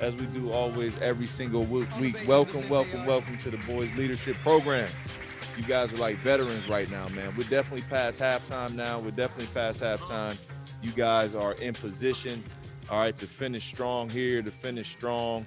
as we do always every single week. Welcome, welcome, welcome to the Boys Leadership Program. You guys are like veterans right now, man. We're definitely past halftime now. We're definitely past halftime. You guys are in position, all right, to finish strong here, to finish strong.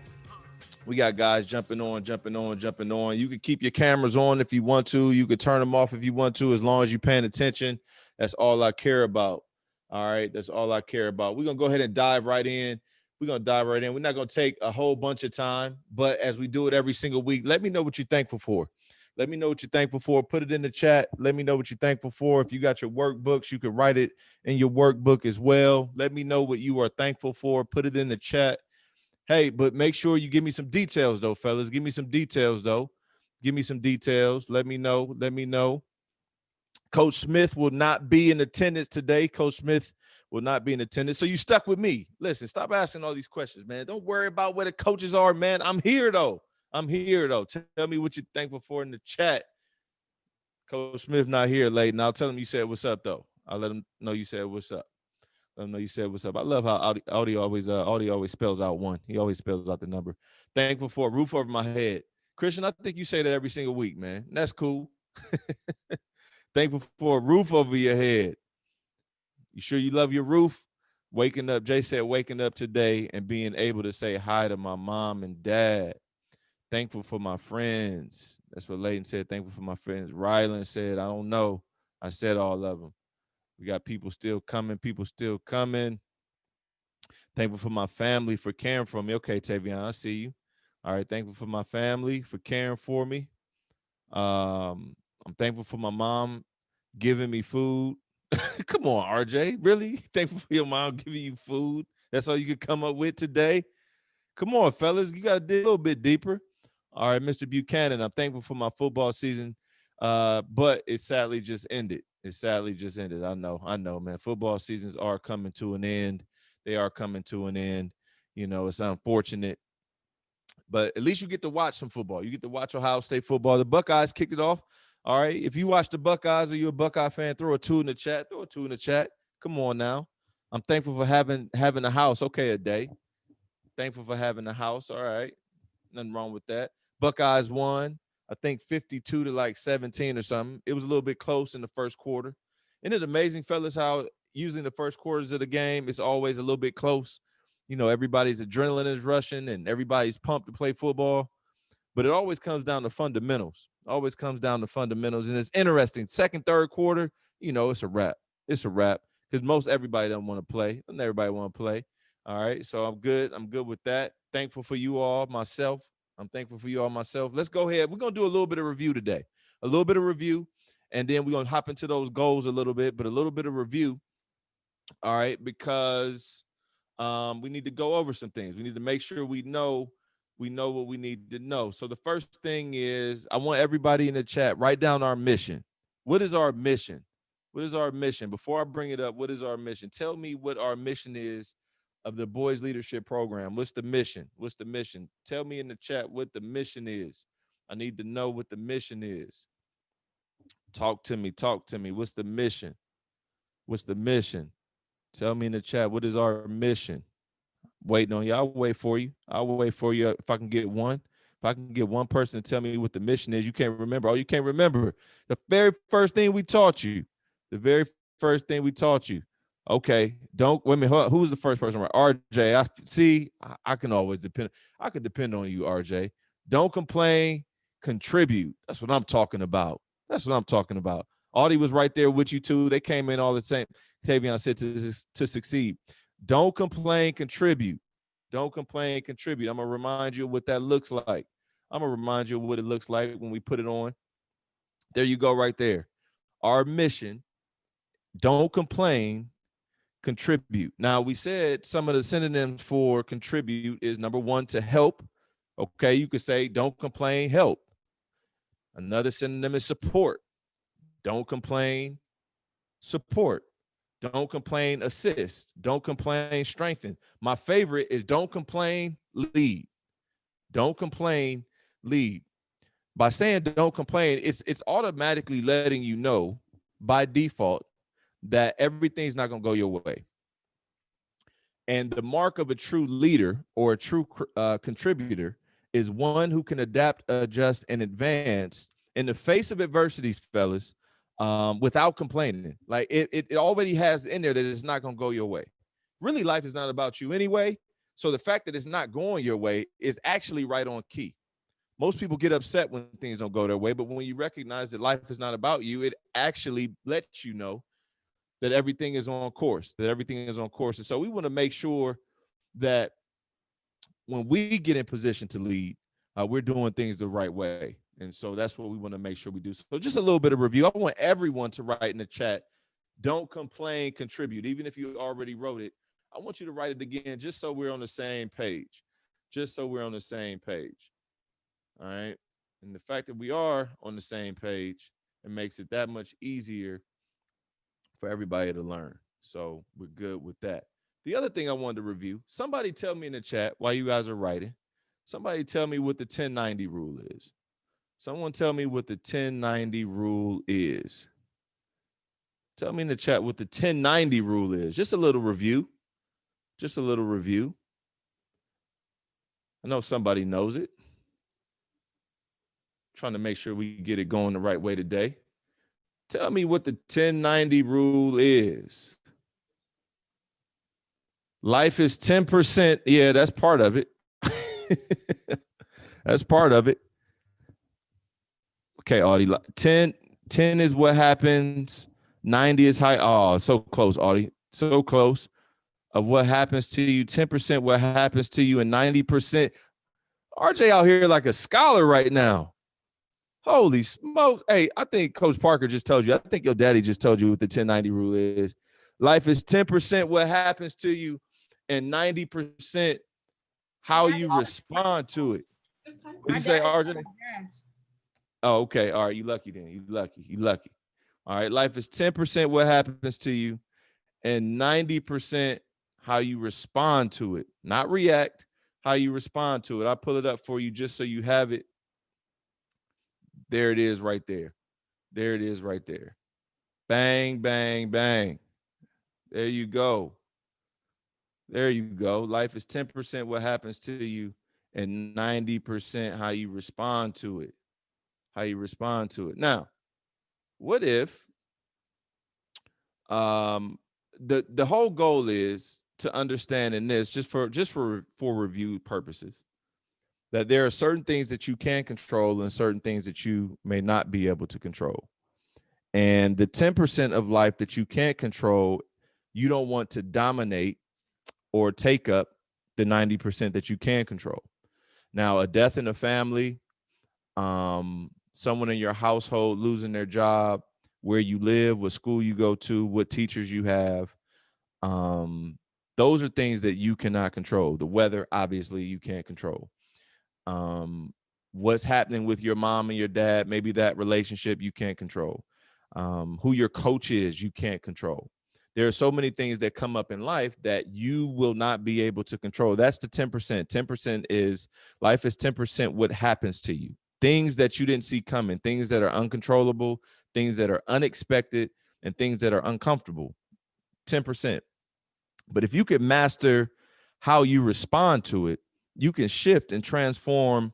We got guys jumping on, jumping on, jumping on. You can keep your cameras on if you want to. You could turn them off if you want to, as long as you're paying attention. That's all I care about. All right. That's all I care about. We're going to go ahead and dive right in. We're going to dive right in. We're not going to take a whole bunch of time, but as we do it every single week, let me know what you're thankful for. Let me know what you're thankful for. Put it in the chat. Let me know what you're thankful for. If you got your workbooks, you can write it in your workbook as well. Let me know what you are thankful for. Put it in the chat. Hey, but make sure you give me some details, though, fellas. Give me some details, though. Give me some details. Let me know. Let me know. Coach Smith will not be in attendance today. Coach Smith will not be in attendance. So you stuck with me. Listen, stop asking all these questions, man. Don't worry about where the coaches are, man. I'm here, though. I'm here, though. Tell me what you're thankful for in the chat. Coach Smith not here late, and I'll tell him you said what's up, though. I'll let him know you said what's up. Let him know you said what's up. I love how Audi always spells out one. He always spells out the number. Thankful for a roof over my head. Christian, I think you say that every single week, man. That's cool. Thankful for a roof over your head. You sure you love your roof? Waking up, Jay said, waking up today and being able to say hi to my mom and dad. Thankful for my friends. That's what Layton said. Thankful for my friends. Rylan said, I don't know. I said all of them. We got people still coming. People still coming. Thankful for my family for caring for me. Okay, Tavion, I see you. All right, thankful for my family for caring for me. I'm thankful for my mom giving me food. Come on, RJ. Really? Thankful for your mom giving you food. That's all you could come up with today? Come on, fellas. You got to dig a little bit deeper. All right, Mr. Buchanan, I'm thankful for my football season, but it sadly just ended. It sadly just ended. I know, man. Football seasons are coming to an end. They are coming to an end. You know, it's unfortunate, but at least you get to watch some football. You get to watch Ohio State football. The Buckeyes kicked it off. All right. If you watch the Buckeyes or you're a Buckeye fan, throw a two in the chat. Throw a two in the chat. Come on now. I'm thankful for having a house. Okay, a day. Thankful for having a house. All right. Nothing wrong with that. Buckeyes won, I think 52 to like 17 or something. It was a little bit close in the first quarter. Isn't it amazing, fellas, how using the first quarters of the game, it's always a little bit close. You know, everybody's adrenaline is rushing and everybody's pumped to play football. But it always comes down to fundamentals. Always comes down to fundamentals. And it's interesting. Second, third quarter, you know, it's a wrap. It's a wrap. Because most everybody don't want to play. Doesn't everybody want to play? All right. So I'm good. I'm good with that. Thankful for you all, myself. I'm thankful for you all myself. Let's go ahead. We're going to do a little bit of review today. A little bit of review. And then we're going to hop into those goals a little bit, but a little bit of review. All right. Because we need to go over some things. We need to make sure we know what we need to know. So the first thing is I want everybody in the chat, write down our mission. What is our mission? What is our mission? Before I bring it up, what is our mission? Tell me what our mission is of the Boys Leadership Program. What's the mission? What's the mission? Tell me in the chat what the mission is. I need to know what the mission is. Talk to me. Talk to me. What's the mission? What's the mission? Tell me in the chat, what is our mission? Waiting on you. I'll wait for you. I'll wait for you if I can get one. If I can get one person to tell me what the mission is, you can't remember. Oh, you can't remember. The very first thing we taught you. The very first thing we taught you. Okay, don't wait a minute. Who's the first person? Right, RJ. I see. I can always depend. I can depend on you, RJ. Don't complain. Contribute. That's what I'm talking about. That's what I'm talking about. Audie was right there with you too. They came in all the same. Tavion said to succeed. Don't complain, contribute. Don't complain, contribute. I'm going to remind you of what that looks like. I'm going to remind you of what it looks like when we put it on. There you go right there. Our mission, don't complain, contribute. Now, we said some of the synonyms for contribute is number one, to help. Okay, you could say don't complain, help. Another synonym is support. Don't complain, support. Don't complain, assist. Don't complain, strengthen. My favorite is don't complain, lead. Don't complain, lead. By saying don't complain, it's automatically letting you know by default that everything's not going to go your way. And the mark of a true leader or a true contributor is one who can adapt, adjust, and advance in the face of adversities, fellas, without complaining. Like it already has in there that it's not going to go your way. Really, life is not about you anyway. So the fact that it's not going your way is actually right on key. Most people get upset when things don't go their way, but when you recognize that life is not about you, it actually lets you know that everything is on course, that everything is on course. And so we want to make sure that when we get in position to lead, we're doing things the right way. And so that's what we want to make sure we do. So just a little bit of review. I want everyone to write in the chat, don't complain, contribute. Even if you already wrote it, I want you to write it again just so we're on the same page. Just so we're on the same page. All right. And the fact that we are on the same page, it makes it that much easier for everybody to learn. So we're good with that. The other thing I wanted to review, somebody tell me in the chat while you guys are writing, somebody tell me what the 1090 rule is. Someone tell me what the 1090 rule is. Tell me in the chat what the 1090 rule is. Just a little review. Just a little review. I know somebody knows it. Trying to make sure we get it going the right way today. Tell me what the 1090 rule is. Life is 10%. Yeah, that's part of it. That's part of it. Okay, Audie. 10 is what happens. 90 is high. Oh, so close, Audie. So close of what happens to you. 10% what happens to you, and 90%. RJ out here like a scholar right now. Holy smokes. Hey, I think Coach Parker just told you. I think your daddy just told you what the 1090 rule is. Life is 10% what happens to you and 90% how you respond to it. What do you say, RJ? Oh, okay. All right. You lucky then. You lucky. You lucky. All right. Life is 10% what happens to you and 90% how you respond to it. Not react, how you respond to it. I'll pull it up for you just so you have it. There it is right there. There it is right there. Bang, bang, bang. There you go. There you go. Life is 10% what happens to you and 90% how you respond to it. How you respond to it. Now, what if the whole goal is to understand in this, just for review purposes, that there are certain things that you can control and certain things that you may not be able to control. And the 10% of life that you can't control, you don't want to dominate or take up the 90% that you can control. Now, a death in the family, someone in your household losing their job, where you live, what school you go to, what teachers you have, those are things that you cannot control. The weather, obviously, you can't control. What's happening with your mom and your dad, maybe that relationship you can't control. Who your coach is, you can't control. There are so many things that come up in life that you will not be able to control. That's the 10%. 10% is life is 10% what happens to you. Things that you didn't see coming, things that are uncontrollable, things that are unexpected, and things that are uncomfortable. 10%. But if you could master how you respond to it, you can shift and transform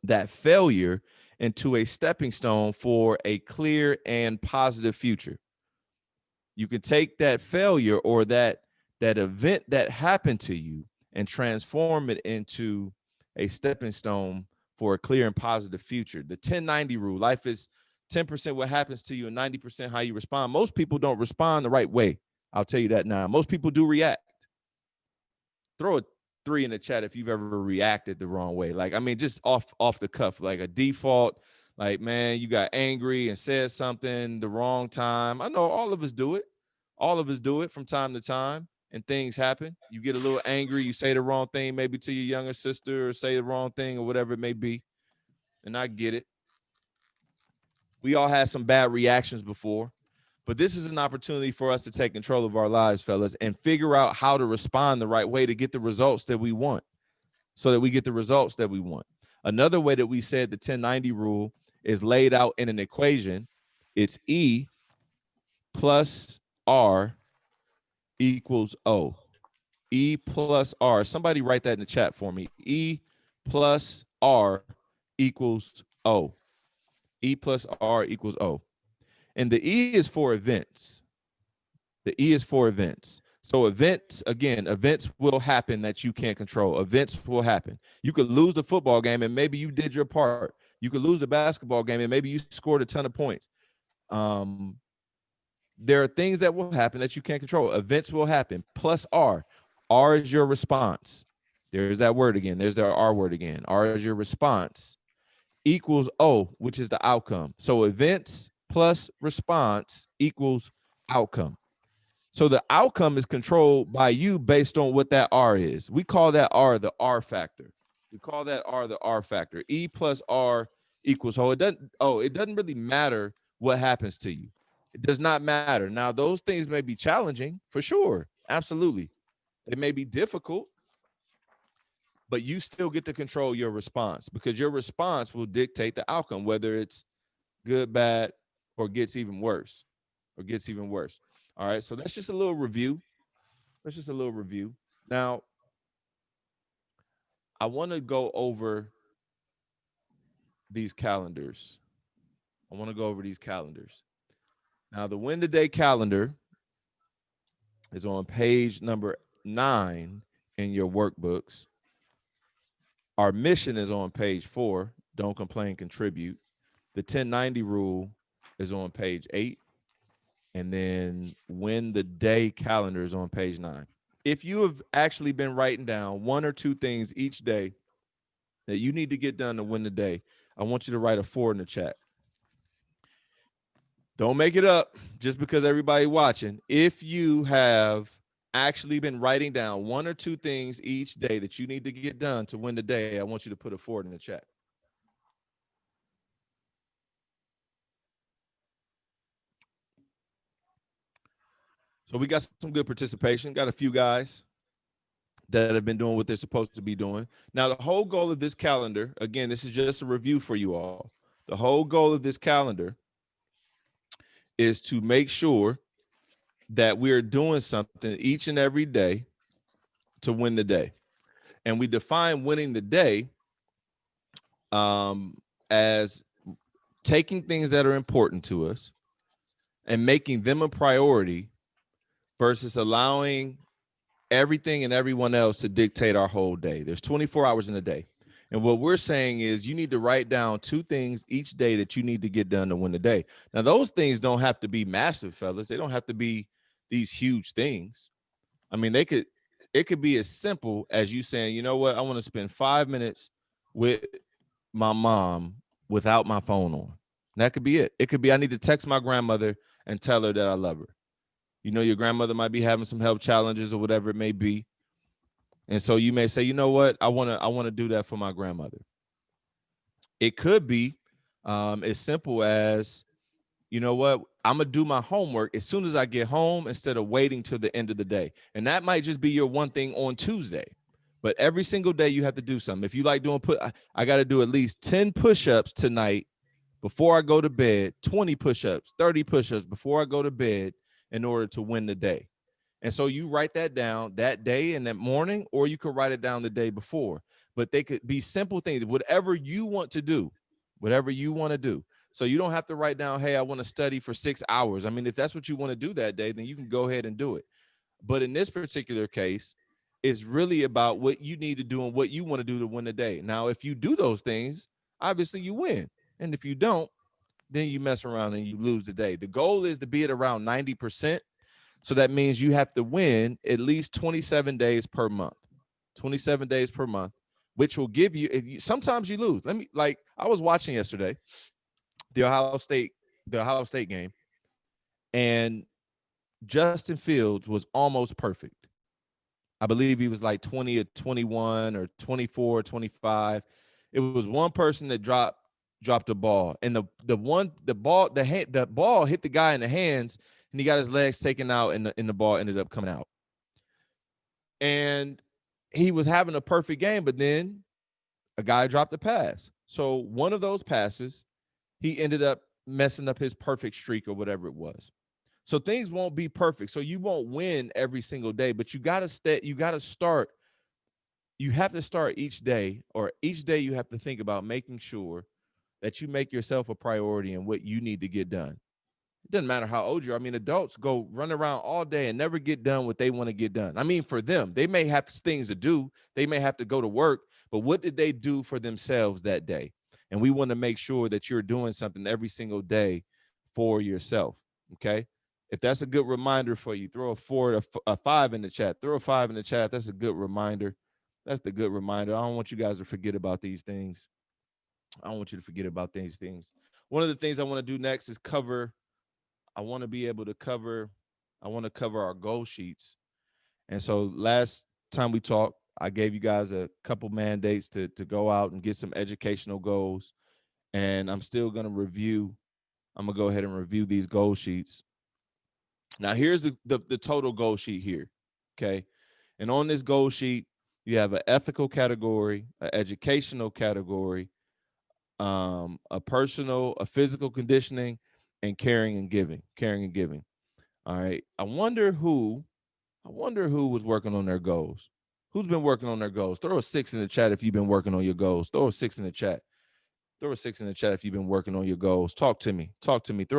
that failure into a stepping stone for a clear and positive future. You can take that failure or that event that happened to you and transform it into a stepping stone for a clear and positive future. The 1090 rule, life is 10% what happens to you and 90% how you respond. Most people don't respond the right way. I'll tell you that now. Most people do react. Throw a 3 in the chat if you've ever reacted the wrong way. Like, I mean, just off the cuff, like a default, like, man, you got angry and said something the wrong time. I know all of us do it. All of us do it from time to time, and things happen. You get a little angry, you say the wrong thing, maybe to your younger sister, or say the wrong thing, or whatever it may be. And I get it. We all had some bad reactions before, but this is an opportunity for us to take control of our lives, fellas, and figure out how to respond the right way to get the results that we want, so that we get the results that we want. Another way that we said the 1090 rule is laid out in an equation. It's E plus R equals O. E plus R. Somebody write that in the chat for me. E plus R equals O. E plus R equals O. And the E is for events. The E is for events. So events, again, events will happen that you can't control. Events will happen. You could lose the football game and maybe you did your part. You could lose the basketball game and maybe you scored a ton of points. There are things that will happen that you can't control. Events will happen. Plus R. R is your response. There's that word again. There's the R word again. R is your response. Equals O, which is the outcome. So events plus response equals outcome. So the outcome is controlled by you based on what that R is. We call that R the R factor. We call that R the R factor. E plus R equals O. It doesn't really matter what happens to you. It does not matter. Now, those things may be challenging for sure. Absolutely. They may be difficult, but you still get to control your response because your response will dictate the outcome, whether it's good, bad, or gets even worse. All right, so that's just a little review. Now, I want to go over these calendars. Now, the Win Today calendar is on page number 9 in your workbooks. Our mission is on page 4. Don't complain, contribute. The 1090 rule is on page 8. And then Win the Day calendar is on page 9. If you have actually been writing down 1 or 2 things each day that you need to get done to win the day, I want you to write a 4 in the chat. Don't make it up just because everybody watching. If you have actually been writing down 1 or 2 things each day that you need to get done to win the day, I want you to put a 4 in the chat. So we got some good participation. Got a few guys that have been doing what they're supposed to be doing. Now, the whole goal of this calendar, again, this is just a review for you all. The whole goal of this calendar is to make sure that we're doing something each and every day to win the day. And we define winning the day as taking things that are important to us and making them a priority versus allowing everything and everyone else to dictate our whole day. There's 24 hours in a day. And what we're saying is you need to write down 2 things each day that you need to get done to win the day. Now, those things don't have to be massive, fellas. They don't have to be these huge things. I mean, it could be as simple as you saying, you know what, I want to spend 5 minutes with my mom without my phone on. That could be it. It could be I need to text my grandmother and tell her that I love her. You know, your grandmother might be having some health challenges or whatever it may be. And so you may say, you know what, I want to do that for my grandmother. It could be as simple as, you know what, I'm going to do my homework as soon as I get home instead of waiting till the end of the day. And that might just be your one thing on Tuesday. But every single day you have to do something. If you like doing I got to do at least 10 push-ups tonight before I go to bed, 20 push-ups, 30 push-ups before I go to bed in order to win the day. And so you write that down that day and that morning, or you could write it down the day before. But they could be simple things, whatever you want to do. So you don't have to write down, hey, I want to study for 6 hours. I mean, if that's what you want to do that day, then you can go ahead and do it. But in this particular case, it's really about what you need to do and what you want to do to win the day. Now, if you do those things, obviously you win. And if you don't, then you mess around and you lose the day. The goal is to be at around 90%. So that means you have to win at least 27 days per month. 27 days per month, which will give you, sometimes you lose. I was watching yesterday the Ohio State game, and Justin Fields was almost perfect. I believe he was like 20 or 21 or 24 or 25. It was one person that dropped the ball, and the ball hit the guy in the hands, and he got his legs taken out, and the ball ended up coming out. And he was having a perfect game, but then a guy dropped a pass. So one of those passes, he ended up messing up his perfect streak or whatever it was. So things won't be perfect. So you won't win every single day, but you got to start. You have to start each day, or each day you have to think about making sure that you make yourself a priority in what you need to get done. It doesn't matter how old you are. I mean, adults go run around all day and never get done what they want to get done. I mean, for them, they may have things to do. They may have to go to work, but what did they do for themselves that day? And we want to make sure that you're doing something every single day for yourself. Okay. If that's a good reminder for you, throw a 4, a 5 in the chat. Throw a 5 in the chat. That's a good reminder. That's the good reminder. I don't want you guys to forget about these things. I don't want you to forget about these things. One of the things I want to do next is cover. I want to be able to cover. I want to cover our goal sheets. And so last time we talked, I gave you guys a couple mandates to go out and get some educational goals. And I'm still going to review. I'm going to go ahead and review these goal sheets. Now, here's the total goal sheet here. Okay. And on this goal sheet, you have an ethical category, an educational category, a physical conditioning, and caring and giving. All right. I wonder who was working on their goals. Who's been working on their goals? Throw a 6 in the chat if you've been working on your goals. Throw a 6 in the chat. Throw a 6 in the chat if you've been working on your goals. Talk to me. Throw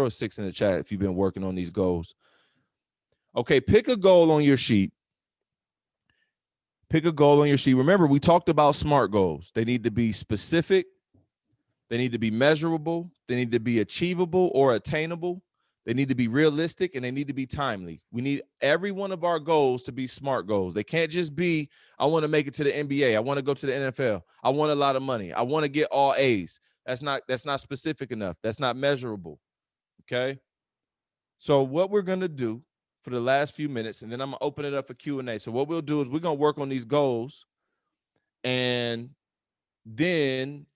a 6 in the chat if you've been working on these goals. Okay, pick a goal on your sheet. Remember, we talked about SMART goals. They need to be specific. They need to be measurable. They need to be achievable or attainable. They need to be realistic, and they need to be timely. We need every one of our goals to be SMART goals. They can't just be, I want to make it to the NBA. I want to go to the NFL. I want a lot of money. I want to get all A's. That's not specific enough. That's not measurable. Okay. So what we're going to do for the last few minutes, and then I'm going to open it up for Q&A. So what we'll do is we're going to work on these goals, and then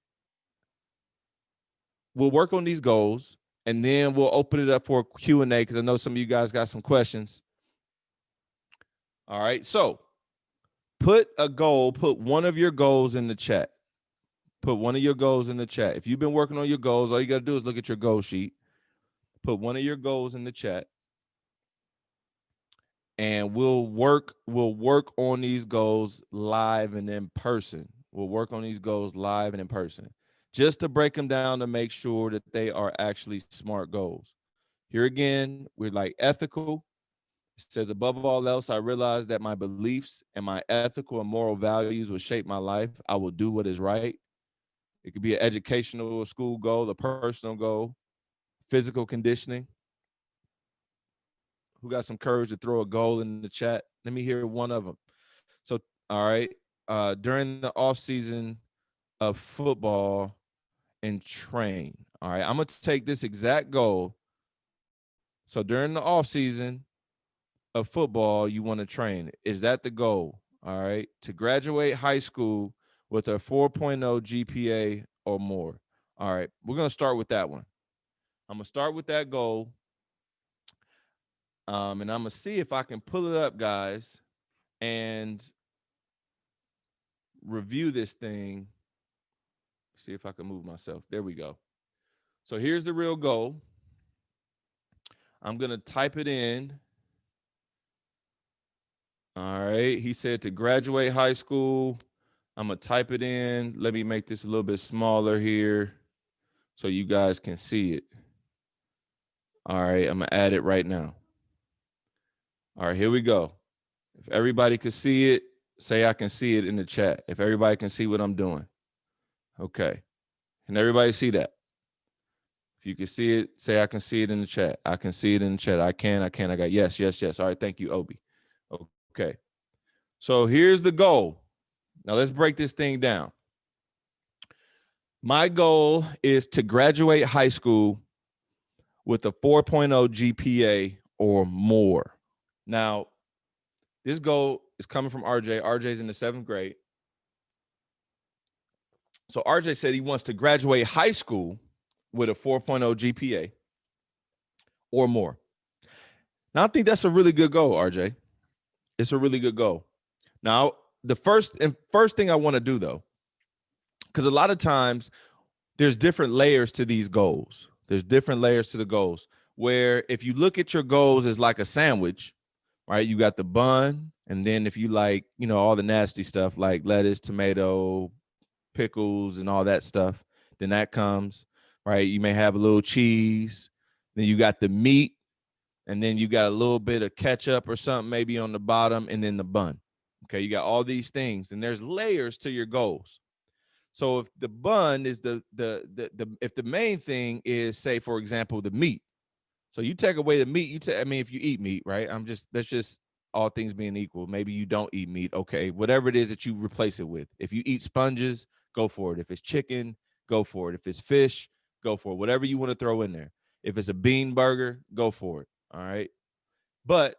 we'll work on these goals, and then we'll open it up for Q&A because I know some of you guys got some questions. All right. So put one of your goals in the chat. Put one of your goals in the chat. If you've been working on your goals, all you got to do is look at your goal sheet. Put one of your goals in the chat. And we'll work on these goals live and in person. We'll work on these goals live and in person, just to break them down to make sure that they are actually SMART goals. Here again, we're like ethical. It says, above all else, I realize that my beliefs and my ethical and moral values will shape my life. I will do what is right. It could be an educational or school goal, a personal goal, physical conditioning. Who got some courage to throw a goal in the chat? Let me hear one of them. So, all right. During the off season of football and train. All right. I'm going to take this exact goal. So during the off season of football, you want to train. Is that the goal? All right. To graduate high school with a 4.0 GPA or more. All right. We're going to start with that one. I'm going to start with that goal. And I'm going to see if I can pull it up, guys, and review this thing. See if I can move myself. There we go. So here's the real goal. I'm going to type it in. All right. He said to graduate high school. I'm going to type it in. Let me make this a little bit smaller here so you guys can see it. All right. I'm going to add it right now. All right. Here we go. If everybody can see it, say I can see it in the chat. If everybody can see what I'm doing. Okay. Can everybody see that? If you can see it, say I can see it in the chat. I can see it in the chat. I got yes. All right. Thank you, Obi. Okay. So here's the goal. Now let's break this thing down. My goal is to graduate high school with a 4.0 GPA or more. Now, this goal is coming from RJ. RJ's in the 7th grade. So RJ said he wants to graduate high school with a 4.0 GPA or more. Now, I think that's a really good goal, RJ. It's a really good goal. Now, the first thing I want to do, though, because a lot of times there's different layers to these goals. There's different layers to the goals. where if you look at your goals as like a sandwich, right? You got the bun, and then if you like, all the nasty stuff like lettuce, tomato, pickles, and all that stuff, then that comes, right? You may have a little cheese, then you got the meat, and then you got a little bit of ketchup or something maybe on the bottom, and then the bun. Okay, you got all these things, and there's layers to your goals. So if the bun is if the main thing is, say, for example, the meat. So you take away the meat, if you eat meat, right? That's just all things being equal. Maybe you don't eat meat. Okay, whatever it is that you replace it with. If you eat sponges, go for it. If it's chicken, go for it. If it's fish, go for it. Whatever you want to throw in there. If it's a bean burger, go for it. All right. But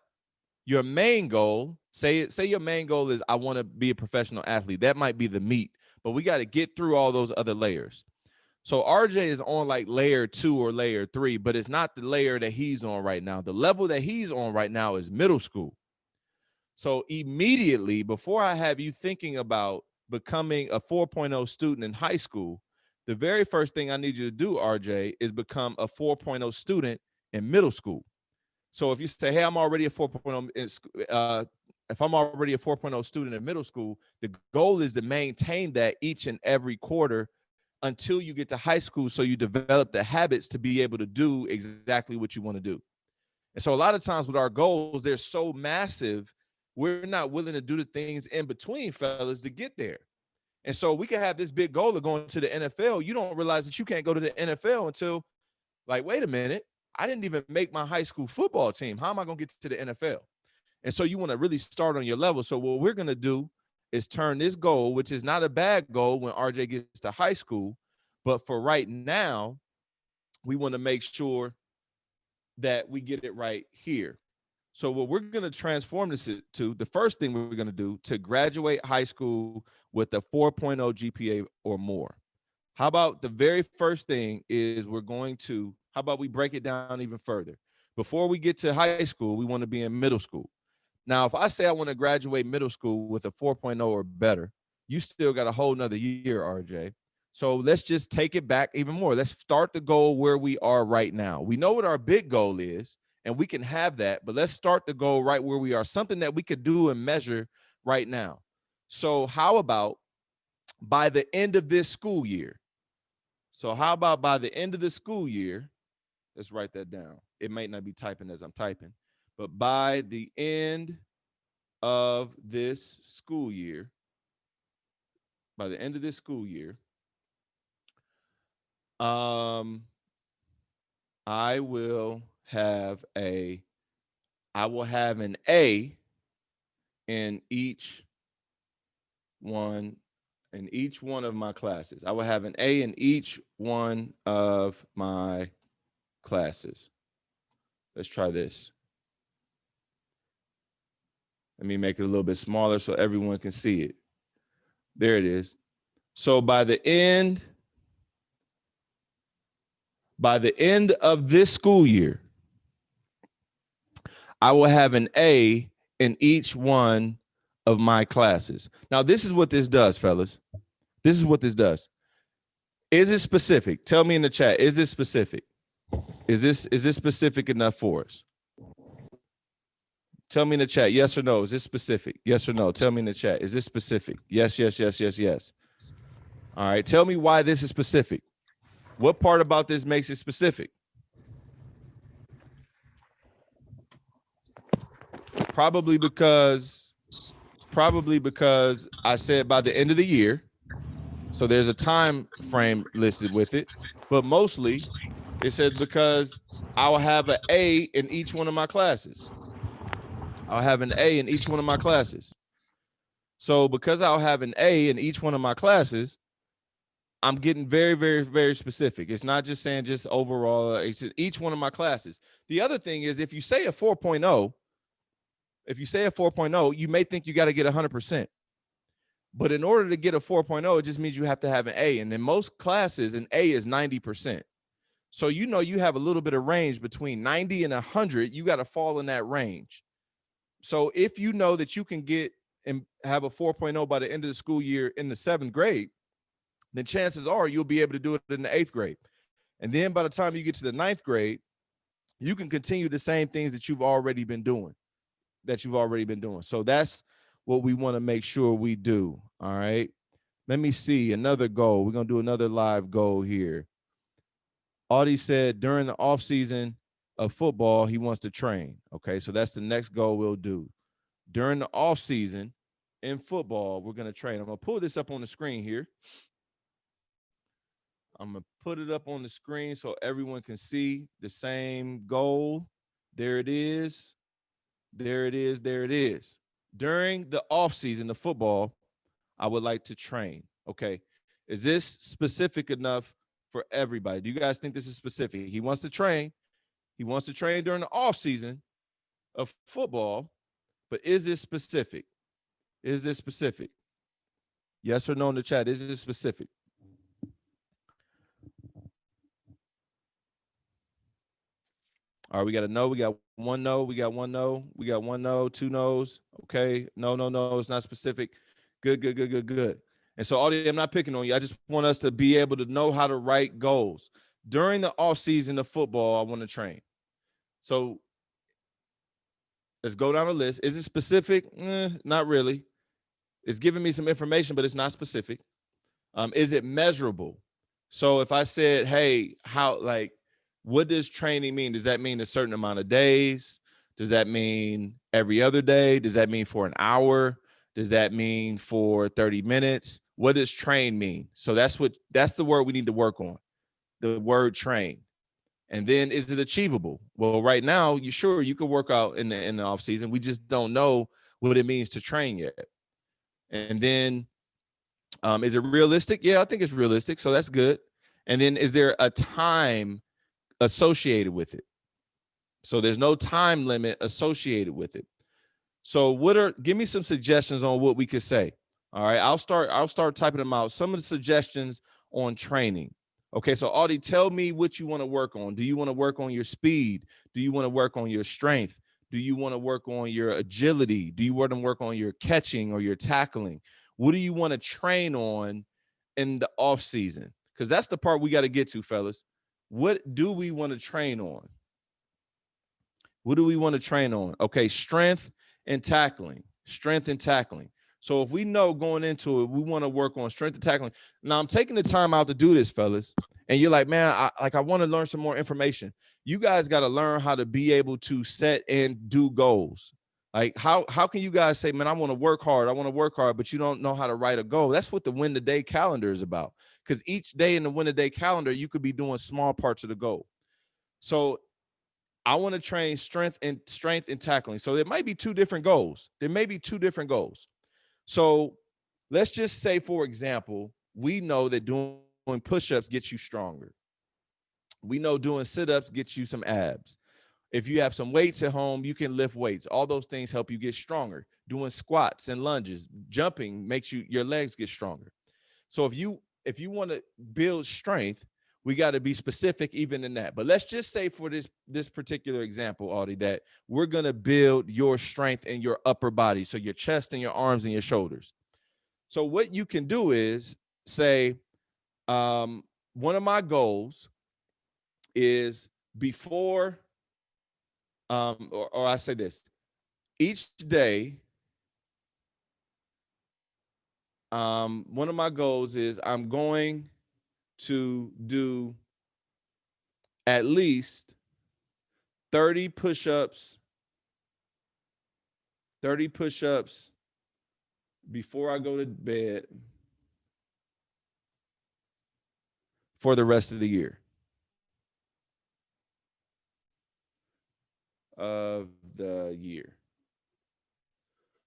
your main goal, say your main goal is I want to be a professional athlete. That might be the meat, but we got to get through all those other layers. So RJ is on like layer 2 or layer 3, but it's not the layer that he's on right now. The level that he's on right now is middle school. So immediately before I have you thinking about becoming a 4.0 student in high school, the very first thing I need you to do, RJ, is become a 4.0 student in middle school. So if you say, hey, I'm already a 4.0, if I'm already a 4.0 student in middle school, the goal is to maintain that each and every quarter until you get to high school, so you develop the habits to be able to do exactly what you want to do. And so a lot of times with our goals, they're so massive, we're not willing to do the things in between, fellas, to get there. And so we can have this big goal of going to the NFL. You don't realize that you can't go to the NFL until, like, wait a minute, I didn't even make my high school football team. How am I going to get to the NFL? And so you want to really start on your level. So what we're going to do is turn this goal, which is not a bad goal when RJ gets to high school, but for right now, we want to make sure that we get it right here. So what we're going to transform this to, the first thing we're going to do to graduate high school with a 4.0 GPA or more. How about the very first thing is how about we break it down even further? Before we get to high school, we want to be in middle school. Now, if I say I want to graduate middle school with a 4.0 or better, you still got a whole nother year, RJ. So let's just take it back even more. Let's start the goal where we are right now. We know what our big goal is, and we can have that, but let's start the goal right where we are, something that we could do and measure right now. So how about by the end of this school year? So how about by the end of the school year, let's write that down. It might not be typing as I'm typing, but by the end of this school year, I will have an A in each one of my classes. I will have an A in each one of my classes. Let's try this. Let me make it a little bit smaller so everyone can see it. There it is. So by the end of this school year, I will have an A in each one of my classes. Now, this is what this does, fellas. This is what this does. Is it specific? Tell me in the chat. Is this specific? Is this specific enough for us? Tell me in the chat, yes or no. Is this specific? Yes or no. Tell me in the chat. Is this specific? Yes, yes, yes, yes, yes. All right. Tell me why this is specific. What part about this makes it specific? Probably because I said by the end of the year. So there's a time frame listed with it, but mostly it says because I will have an A in each one of my classes. I'll have an A in each one of my classes. So because I'll have an A in each one of my classes, I'm getting very, very, very specific. It's not just saying just overall, it's each one of my classes. The other thing is if you say a 4.0, you may think you got to get 100%. But in order to get a 4.0, it just means you have to have an A. And in most classes, an A is 90%. So you have a little bit of range between 90 and 100. You got to fall in that range. So if you know that you can get and have a 4.0 by the end of the school year in the 7th grade, then chances are you'll be able to do it in the 8th grade. And then by the time you get to the 9th grade, you can continue the same things that you've already been doing, So that's what we want to make sure we do. All right. Let me see another goal. We're going to do another live goal here. Audie said during the off season of football, he wants to train. Okay. So that's the next goal we'll do. During the off season in football, we're going to train. I'm going to pull this up on the screen here. I'm going to put it up on the screen so everyone can see the same goal. There it is. There it is. There it is. During the off season of football, I would like to train. Okay. Is this specific enough for everybody? Do you guys think this is specific? He wants to train. He wants to train during the off season of football, but is this specific? Is this specific? Yes or no in the chat. Is this specific? All right, we got a no. We got one no. We got one no. We got one no, two no's. Okay. No, no, no. It's not specific. Good, good, good, good, good. And so, Audie, I'm not picking on you. I just want us to be able to know how to write goals. During the off season of football, I want to train. So let's go down the list. Is it specific? Not really. It's giving me some information, but it's not specific. Is it measurable? So if I said, hey, what does training mean? Does that mean a certain amount of days? Does that mean every other day? Does that mean for an hour? Does that mean for 30 minutes? What does train mean? So that's the word we need to work on, the word train. And then is it achievable? Well, right now, you could work out in the off season. We just don't know what it means to train yet. And then is it realistic? Yeah, I think it's realistic. So that's good. And then is there a time associated with it? So there's no time limit associated with it. So give me some suggestions on what we could say. All right, I'll start typing them out. Some of the suggestions on training. Okay, so Audie, tell me what you want to work on. Do you want to work on your speed? Do you want to work on your strength? Do you want to work on your agility? Do you want to work on your catching or your tackling? What do you want to train on in the off season? Because that's the part we got to get to, fellas. What do we want to train on? What do we want to train on? Okay, strength and tackling. Strength and tackling. So if we know going into it, we want to work on strength and tackling. Now I'm taking the time out to do this, fellas. And you're like, man, I want to learn some more information. You guys got to learn how to be able to set and do goals. Like how can you guys say, man, I want to work hard, but you don't know how to write a goal? That's what the win the day calendar is about. Because each day in the win the day calendar, you could be doing small parts of the goal. So I want to train strength and tackling. So there might be two different goals. So let's just say, for example, we know that doing push-ups gets you stronger. We know doing sit-ups gets you some abs. If you have some weights at home, you can lift weights. All those things help you get stronger. Doing squats and lunges, jumping makes your legs get stronger. So if you want to build strength, we got to be specific even in that. But let's just say for this particular example, Audie, that we're going to build your strength in your upper body. So your chest and your arms and your shoulders. So what you can do is say, one of my goals is before, or I say this, each day, one of my goals is I'm going to do at least 30 push-ups before I go to bed for the rest of the year.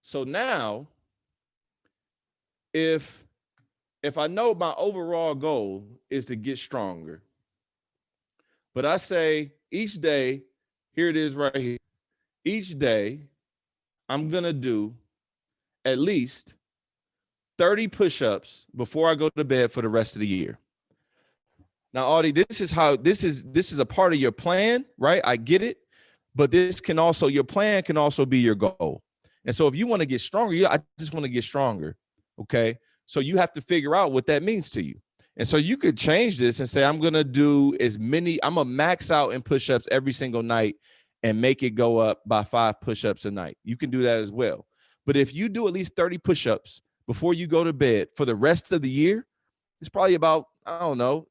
So now, if I know my overall goal is to get stronger, but I say each day, here it is right here, each day I'm going to do at least 30 push-ups before I go to bed for the rest of the year. Now, Audie, this is a part of your plan, right? I get it, but your plan can also be your goal. And so if you want to get stronger, I just want to get stronger, okay? So you have to figure out what that means to you. And so you could change this and say, I'm going to do I'm going to max out in push-ups every single night and make it go up by 5 push-ups a night. You can do that as well. But if you do at least 30 push-ups before you go to bed for the rest of the year, it's probably about, I don't know,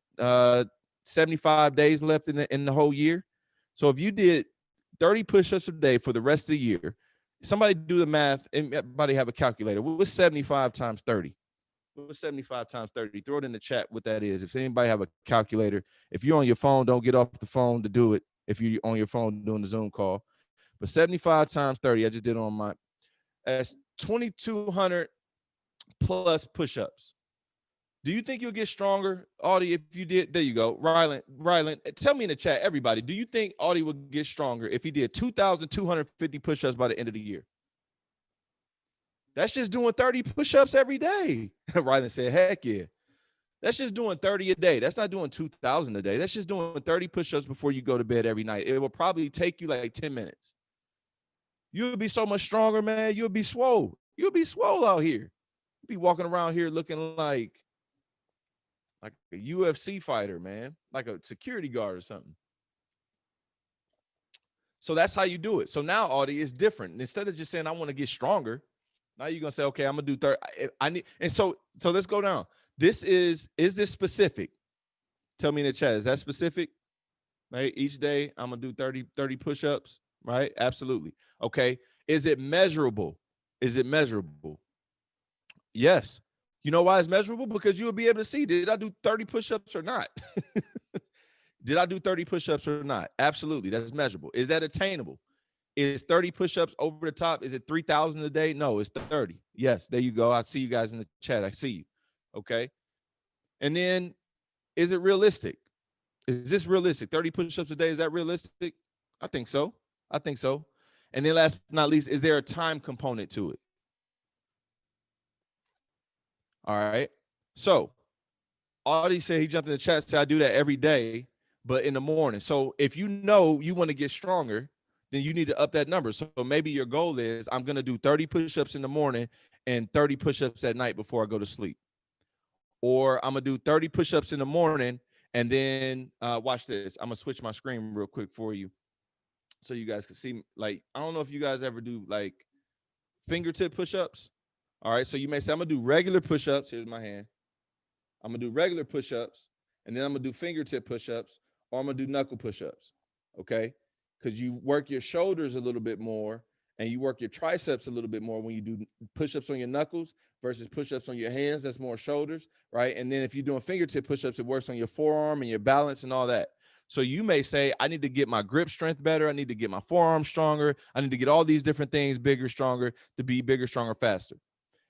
75 days left in the whole year. So if you did 30 push-ups a day for the rest of the year, somebody do the math, and everybody have a calculator. What's 75 times 30? What's 75 times 30? Throw it in the chat what that is. If anybody have a calculator, if you're on your phone, don't get off the phone to do it. If you're on your phone doing the Zoom call. But 75 times 30, I just did it on my, that's 2,200 plus push-ups. Do you think you'll get stronger, Audie, if you did? There you go. Rylan, tell me in the chat, everybody, do you think Audie would get stronger if he did 2,250 push-ups by the end of the year? That's just doing 30 push-ups every day. Rylan said, heck yeah. That's just doing 30 a day. That's not doing 2,000 a day. That's just doing 30 push-ups before you go to bed every night. It will probably take you like 10 minutes. You'll be so much stronger, man. You'll be swole. You'll be swole out here. You'll be walking around here looking like a UFC fighter, man, like a security guard or something. So that's how you do it. So now, Audie, is different. Instead of just saying, I want to get stronger, now you're going to say, okay, I'm going to do 30. I need, and so let's go down. Is this specific? Tell me in the chat. Is that specific? Right? Each day I'm going to do 30 push-ups, right? Absolutely. Okay. Is it measurable? Is it measurable? Yes. You know why it's measurable? Because you'll be able to see, did I do 30 push-ups or not? Did I do 30 push-ups or not? Absolutely. That's measurable. Is that attainable? Is 30 push-ups over the top? Is it 3,000 a day? No, it's 30. Yes, there you go. I see you guys in the chat. I see you. Okay. And then, is it realistic? Is this realistic? 30 push-ups a day, is that realistic? I think so. I think so. And then last but not least, is there a time component to it? All right. So Audie said, he jumped in the chat, said I do that every day, but in the morning. So if you know you want to get stronger, then you need to up that number. So maybe your goal is, I'm going to do 30 push-ups in the morning and 30 push-ups at night before I go to sleep. Or I'm going to do 30 push-ups in the morning and then watch this. I'm going to switch my screen real quick for you so you guys can see. Like, I don't know if you guys ever do like fingertip push-ups. All right. So you may say, I'm going to do regular push-ups. Here's my hand. I'm going to do regular push-ups, and then I'm going to do fingertip push-ups, or I'm going to do knuckle push-ups, okay? Because you work your shoulders a little bit more, and you work your triceps a little bit more when you do push-ups on your knuckles versus push-ups on your hands. That's more shoulders, right? And then if you're doing fingertip push-ups, it works on your forearm and your balance and all that. So you may say, I need to get my grip strength better. I need to get my forearm stronger. I need to get all these different things bigger, stronger, to be bigger, stronger, faster.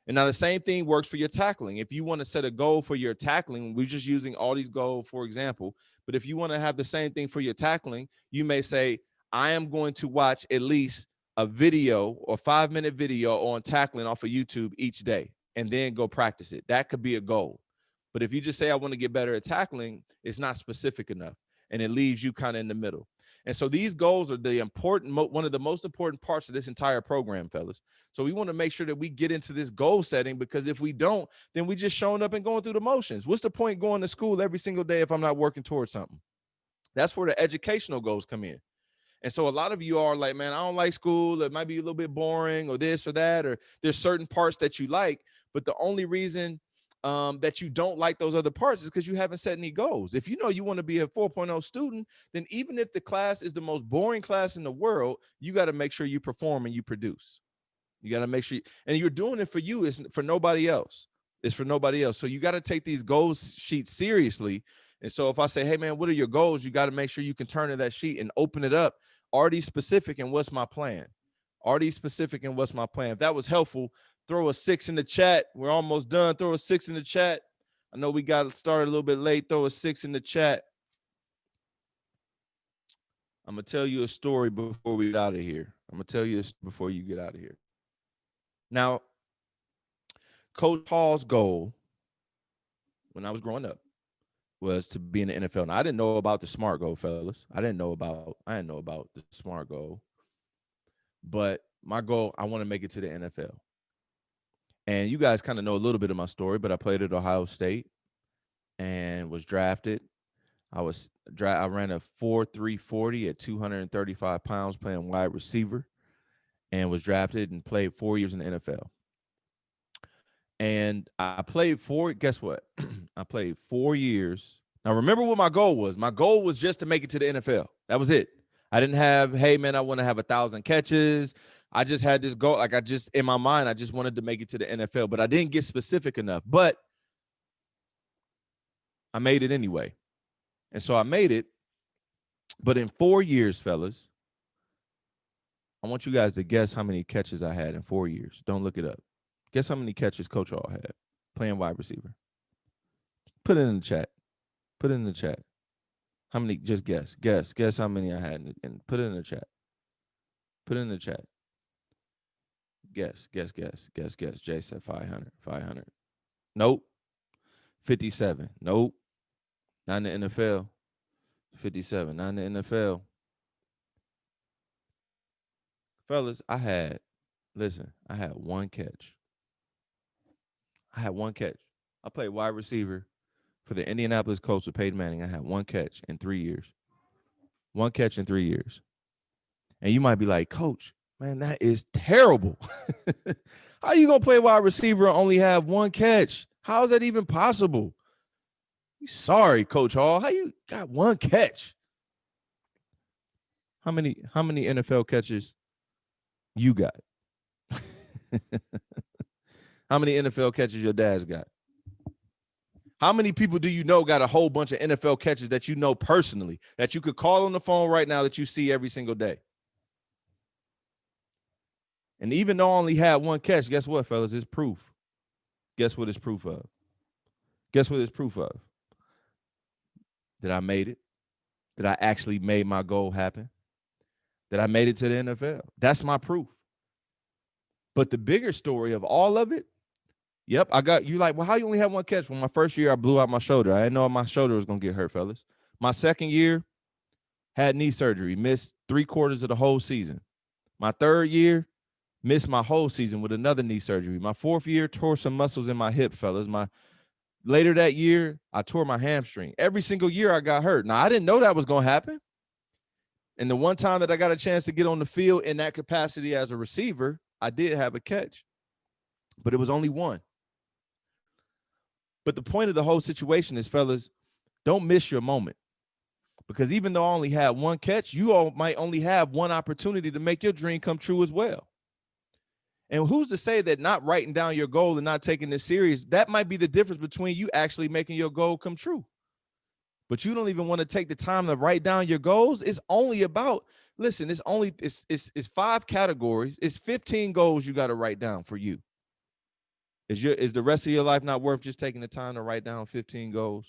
And now the same thing works for your tackling. If you want to set a goal for your tackling, we're just using Audie's goal, for example. But if you want to have the same thing for your tackling, you may say, I am going to watch at least a video or 5-minute video on tackling off of YouTube each day, and then go practice it. That could be a goal. But if you just say, I want to get better at tackling, it's not specific enough, and it leaves you kind of in the middle. And so these goals are the important, one of the most important parts of this entire program, fellas. So we want to make sure that we get into this goal setting, because if we don't, then we just showing up and going through the motions. What's the point going to school every single day if I'm not working towards something? That's where the educational goals come in. And so a lot of you are like, man, I don't like school. It might be a little bit boring or this or that, or there's certain parts that you like, but the only reason that you don't like those other parts is because you haven't set any goals. If you know you want to be a 4.0 student, then even if the class is the most boring class in the world, you got to make sure you perform and you produce. You got to make sure, and you're doing it for you. It's for nobody else. It's for nobody else. So you got to take these goals sheets seriously. And so if I say, hey man, what are your goals? You got to make sure you can turn to that sheet and open it up. Are these specific, and what's my plan? Are these specific, and what's my plan? If that was helpful, throw a 6 in the chat. We're almost done. Throw a 6 in the chat. I know we got started a little bit late. Throw a 6 in the chat. I'm going to tell you a story before we get out of here. I'm going to tell you this before you get out of here. Now, Coach Paul's goal when I was growing up was to be in the NFL. Now, I didn't know about the SMART goal, fellas. I didn't know about the SMART goal. But my goal, I want to make it to the NFL. And you guys kind of know a little bit of my story, but I played at Ohio State. and was drafted. I ran a 4.340 at 235 pounds playing wide receiver, and was drafted and played 4 years in the NFL. And I played guess what? I played 4 years. Now remember what my goal was. My goal was just to make it to the NFL. That was it. I didn't have, hey man, I want to have 1,000 catches. I just had this goal. Like in my mind, I just wanted to make it to the NFL, but I didn't get specific enough. But I made it anyway. And so I made it. But in 4 years, fellas, I want you guys to guess how many catches I had in 4 years. Don't look it up. Guess how many catches Coach Hall had playing wide receiver. Put it in the chat. Put it in the chat. How many? Just guess. Guess how many I had, and put it in the chat. Put it in the chat. Guess. Jay said 500. 500. Nope. 57. Nope. Not in the NFL. 57. Not in the NFL. Fellas, I had one catch. I had one catch. I played wide receiver for the Indianapolis Colts with Peyton Manning. I had one catch in 3 years. One catch in 3 years. And you might be like, Coach, man, that is terrible. How are you going to play wide receiver and only have one catch? How is that even possible? Sorry, Coach Hall. How you got one catch? How many NFL catches you got? How many NFL catches your dad's got? How many people do you know got a whole bunch of NFL catches that you know personally, that you could call on the phone right now that you see every single day? And even though I only had one catch, guess what, fellas? It's proof. Guess what it's proof of? Guess what it's proof of? That I made it. That I actually made my goal happen. That I made it to the NFL. That's my proof. But the bigger story of all of it, yep, I got you like, well, how you only have one catch? Well, my first year, I blew out my shoulder. I didn't know my shoulder was going to get hurt, fellas. My second year, had knee surgery, missed 3/4 of the whole season. My third year, missed my whole season with another knee surgery. My fourth year, tore some muscles in my hip, fellas. Later that year, I tore my hamstring. Every single year I got hurt. Now, I didn't know that was going to happen. And the one time that I got a chance to get on the field in that capacity as a receiver, I did have a catch. But it was only one. But the point of the whole situation is, fellas, don't miss your moment. Because even though I only had one catch, you all might only have one opportunity to make your dream come true as well. And who's to say that not writing down your goal and not taking this serious, that might be the difference between you actually making your goal come true. But you don't even want to take the time to write down your goals. It's only about, listen, it's 5 categories. It's 15 goals you got to write down for you. Is the rest of your life not worth just taking the time to write down 15 goals?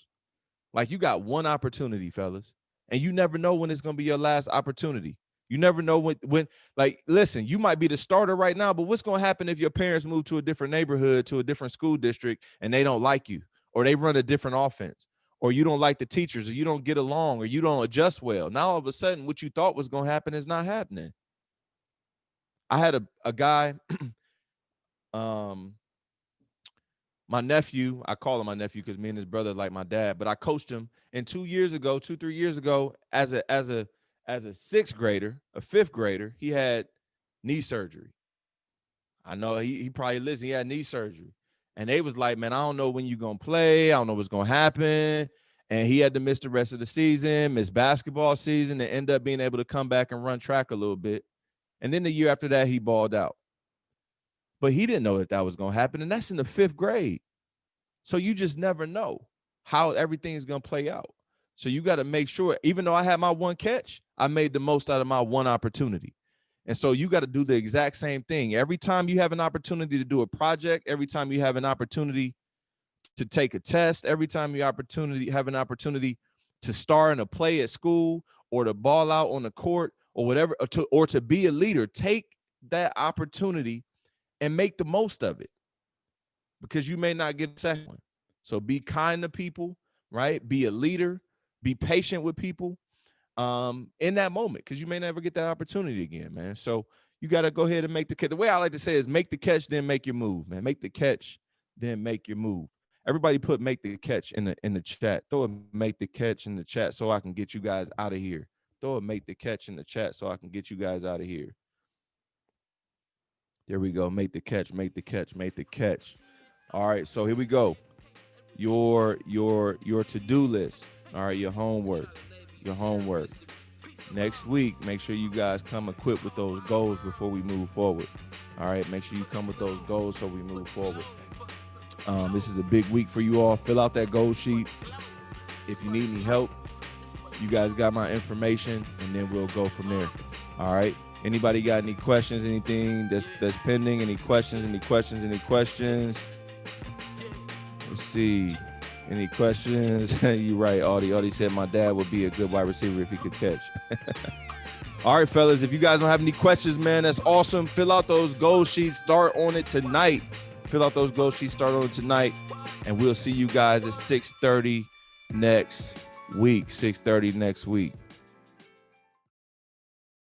Like, you got one opportunity, fellas, and you never know when it's going to be your last opportunity. You never know when, like, listen, you might be the starter right now, but what's going to happen if your parents move to a different neighborhood, to a different school district, and they don't like you, or they run a different offense, or you don't like the teachers, or you don't get along, or you don't adjust well? Now, all of a sudden, what you thought was going to happen is not happening. I had a guy, my nephew, I call him my nephew because me and his brother like my dad, but I coached him. And 3 years ago, as a sixth grader, a fifth grader, he had knee surgery. I know he probably listened. He had knee surgery. And they was like, man, I don't know when you're going to play. I don't know what's going to happen. And he had to miss the rest of the season, miss basketball season, and end up being able to come back and run track a little bit. And then the year after that, he balled out. But he didn't know that was going to happen. And that's in the 5th grade. So you just never know how everything's going to play out. So you got to make sure, even though I had my one catch, I made the most out of my one opportunity. And so you got to do the exact same thing. Every time you have an opportunity to do a project, every time you have an opportunity to take a test, every time you have an opportunity to star in a play at school or to ball out on the court or whatever, or to be a leader, take that opportunity and make the most of it, because you may not get a second one. So be kind to people, right? Be a leader, be patient with people in that moment, because you may never get that opportunity again, man. So you got to go ahead and make the catch. The way I like to say is make the catch, then make your move, man. Make the catch, then make your move. Everybody put make the catch in the chat. Throw a make the catch in the chat so I can get you guys out of here. Throw a make the catch in the chat so I can get you guys out of here. There we go. Make the catch, make the catch, make the catch. All right, so here we go. Your to-do list. All right, your homework. Next week, make sure you guys come equipped with those goals before we move forward. All right, make sure you come with those goals so we move forward. This is a big week for you all. Fill out that goal sheet. If you need any help, you guys got my information, and then we'll go from there. All right. Anybody got any questions, anything that's pending? Any questions? Let's see. Any questions? You right, Audie. Audie said my dad would be a good wide receiver if he could catch. All right, fellas, if you guys don't have any questions, man, that's awesome. Fill out those goal sheets. Start on it tonight. And we'll see you guys at 6:30 next week.